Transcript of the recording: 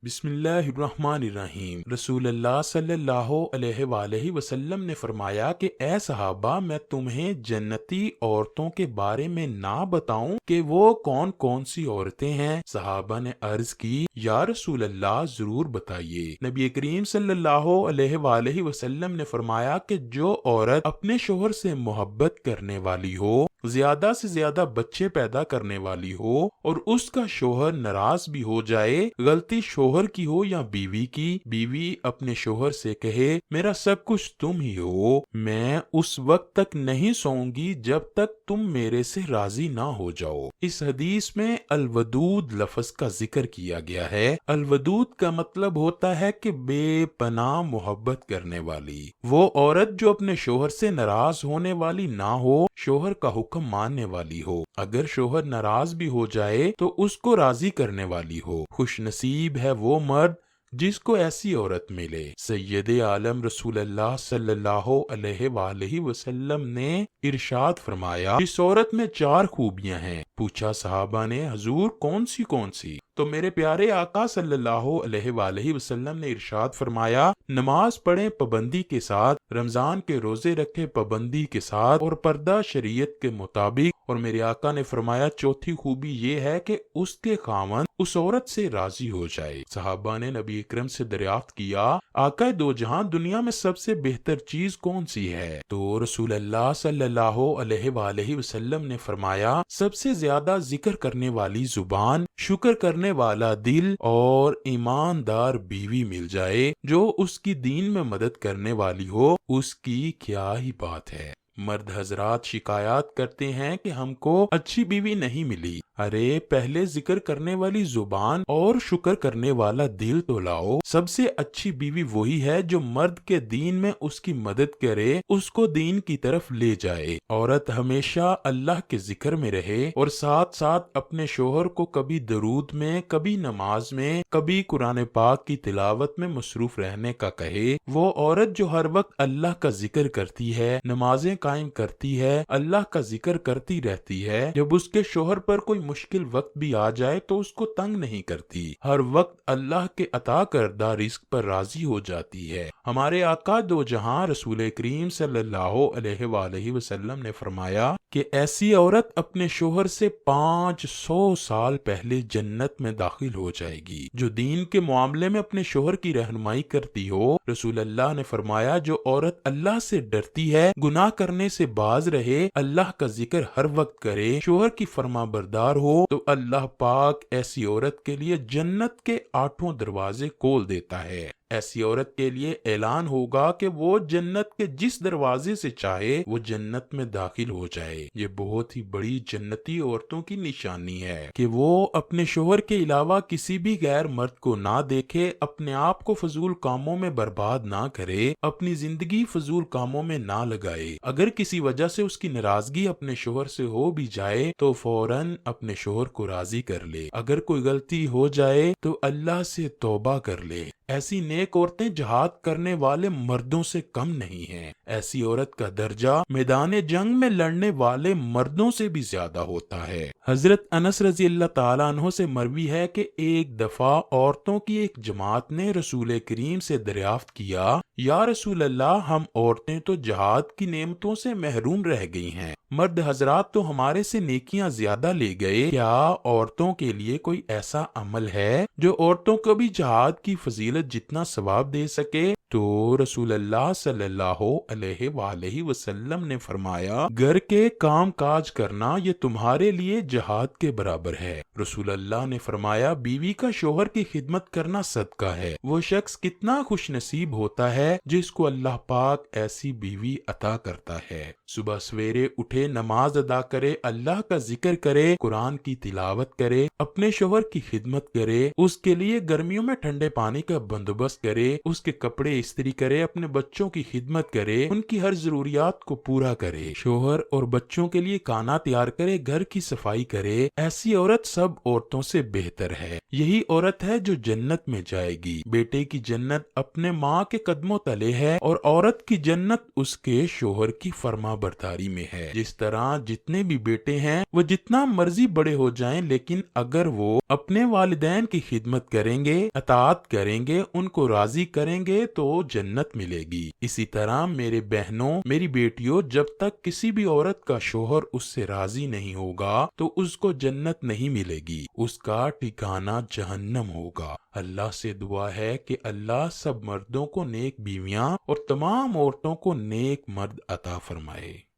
بسم اللہ الرحمن الرحیم۔ رسول اللہ صلی اللہ علیہ وآلہ وسلم نے فرمایا کہ اے صحابہ، میں تمہیں جنتی عورتوں کے بارے میں نہ بتاؤں کہ وہ کون کون سی عورتیں ہیں؟ صحابہ نے عرض کی، یا رسول اللہ ضرور بتائیے۔ نبی کریم صلی اللہ علیہ وآلہ وسلم نے فرمایا کہ جو عورت اپنے شوہر سے محبت کرنے والی ہو، زیادہ سے زیادہ بچے پیدا کرنے والی ہو، اور اس کا شوہر ناراض بھی ہو جائے، غلطی شوہر کی ہو یا بیوی کی، بیوی اپنے شوہر سے کہے میرا سب کچھ تم ہی ہو، میں اس وقت تک نہیں سوؤں گی جب تک تم میرے سے راضی نہ ہو جاؤ۔ اس حدیث میں الودود لفظ کا ذکر کیا گیا ہے۔ الودود کا مطلب ہوتا ہے کہ بے پناہ محبت کرنے والی، وہ عورت جو اپنے شوہر سے ناراض ہونے والی نہ ہو، شوہر کا حکم ماننے والی ہو، اگر شوہر ناراض بھی ہو جائے تو اس کو راضی کرنے والی ہو۔ خوش نصیب ہے وہ مرد جس کو ایسی عورت ملے۔ سید عالم رسول اللہ صلی اللہ علیہ وآلہ وسلم نے ارشاد فرمایا، اس عورت میں 4 خوبیاں ہیں۔ پوچھا صحابہ نے، حضور کون سی؟ تو میرے پیارے آقا صلی اللہ علیہ وآلہ وسلم نے ارشاد فرمایا، نماز پڑھیں پابندی کے ساتھ، رمضان کے روزے رکھے پابندی کے ساتھ، اور پردہ شریعت کے مطابق۔ اور میرے آقا نے فرمایا، چوتھی خوبی یہ ہے کہ اس کے خاوند اس عورت سے راضی ہو جائے۔ صحابہ نے نبی اکرم سے دریافت کیا، آقا دو جہاں، دنیا میں سب سے بہتر چیز کون سی ہے؟ تو رسول اللہ صلی اللہ علیہ وآلہ وسلم نے فرمایا، سب سے زیادہ ذکر کرنے والی زبان، شکر کرنے والا دل، اور ایماندار بیوی مل جائے جو اس کی دین میں مدد کرنے والی ہو، اس کی کیا ہی بات ہے۔ مرد حضرات شکایات کرتے ہیں کہ ہم کو اچھی بیوی نہیں ملی۔ ارے پہلے ذکر کرنے والی زبان اور شکر کرنے والا دل تو لاؤ۔ سب سے اچھی بیوی وہی ہے جو مرد کے دین میں اس کی مدد کرے، اس کو دین کی طرف لے جائے۔ عورت ہمیشہ اللہ کے ذکر میں رہے اور ساتھ ساتھ اپنے شوہر کو کبھی درود میں، کبھی نماز میں، کبھی قرآن پاک کی تلاوت میں مصروف رہنے کا کہے۔ وہ عورت جو ہر وقت اللہ کا ذکر کرتی ہے، نمازیں قائم کرتی ہے، اللہ کا ذکر کرتی رہتی ہے، جب اس کے شوہر پر کوئی مشکل وقت بھی آ جائے تو اس کو تنگ نہیں کرتی، ہر وقت اللہ کے عطا کردہ رزق پر راضی ہو جاتی ہے۔ ہمارے آقا دو جہاں رسول کریم صلی اللہ علیہ وآلہ وسلم نے فرمایا کہ ایسی عورت اپنے شوہر سے 500 سال پہلے جنت میں داخل ہو جائے گی جو دین کے معاملے میں اپنے شوہر کی رہنمائی کرتی ہو۔ رسول اللہ نے فرمایا، جو عورت اللہ سے ڈرتی ہے، گناہ کرنے سے باز رہے، اللہ کا ذکر ہر وقت کرے، شوہر کی فرما بردار ہو، تو اللہ پاک ایسی عورت کے لیے جنت کے 8 دروازے کھول دیتا ہے۔ ایسی عورت کے لیے اعلان ہوگا کہ وہ جنت کے جس دروازے سے چاہے وہ جنت میں داخل ہو جائے۔ یہ بہت ہی بڑی جنتی عورتوں کی نشانی ہے کہ وہ اپنے شوہر کے علاوہ کسی بھی غیر مرد کو نہ دیکھے، اپنے آپ کو فضول کاموں میں برباد نہ کرے، اپنی زندگی فضول کاموں میں نہ لگائے۔ اگر کسی وجہ سے اس کی ناراضگی اپنے شوہر سے ہو بھی جائے تو فوراً اپنے شوہر کو راضی کر لے۔ اگر کوئی غلطی ہو جائے تو اللہ سے توبہ کر لے۔ ایسی نیک عورتیں جہاد کرنے والے مردوں سے کم نہیں ہیں۔ ایسی عورت کا درجہ میدان جنگ میں لڑنے والے مردوں سے بھی زیادہ ہوتا ہے۔ حضرت انس رضی اللہ تعالیٰ عنہ سے مروی ہے کہ ایک دفعہ عورتوں کی ایک جماعت نے رسول کریم سے دریافت کیا، یا رسول اللہ، ہم عورتیں تو جہاد کی نعمتوں سے محروم رہ گئی ہیں، مرد حضرات تو ہمارے سے نیکیاں زیادہ لے گئے، کیا عورتوں کے لیے کوئی ایسا عمل ہے جو عورتوں کو بھی جہاد کی فضیلت جتنا ثواب دے سکے؟ تو رسول اللہ صلی اللہ علیہ وآلہ وسلم نے فرمایا، گھر کے کام کاج کرنا یہ تمہارے لیے جہاد کے برابر ہے۔ رسول اللہ نے فرمایا، بیوی کا شوہر کی خدمت کرنا صدقہ ہے۔ وہ شخص کتنا خوش نصیب ہوتا ہے جس کو اللہ پاک ایسی بیوی عطا کرتا ہے۔ صبح سویرے اٹھے، نماز ادا کرے، اللہ کا ذکر کرے، قرآن کی تلاوت کرے، اپنے شوہر کی خدمت کرے، اس کے لیے گرمیوں میں ٹھنڈے پانی کا بندوبست کرے، اس کے کپڑے استری کرے، اپنے بچوں کی خدمت کرے، ان کی ہر ضروریات کو پورا کرے، شوہر اور بچوں کے لیے کھانا تیار کرے، گھر کی صفائی کرے، ایسی عورت سب عورتوں سے بہتر ہے۔ یہی عورت ہے جو جنت میں جائے گی۔ بیٹے کی جنت اپنے ماں کے قدموں تلے ہے اور عورت کی جنت اس کے شوہر کی فرما برداری میں ہے۔ جس طرح جتنے بھی بیٹے ہیں وہ جتنا مرضی بڑے ہو جائیں، لیکن اگر وہ اپنے والدین کی خدمت کریں گے، اطاعت کریں گے، ان کو راضی کریں گے تو جنت ملے گی۔ اسی طرح میرے بہنوں، میری بیٹیوں، جب تک کسی بھی عورت کا شوہر اس سے راضی نہیں ہوگا تو اس کو جنت نہیں ملے گی، اس کا ٹھکانہ جہنم ہوگا۔ اللہ سے دعا ہے کہ اللہ سب مردوں کو نیک بیویاں اور تمام عورتوں کو نیک مرد عطا فرمائے۔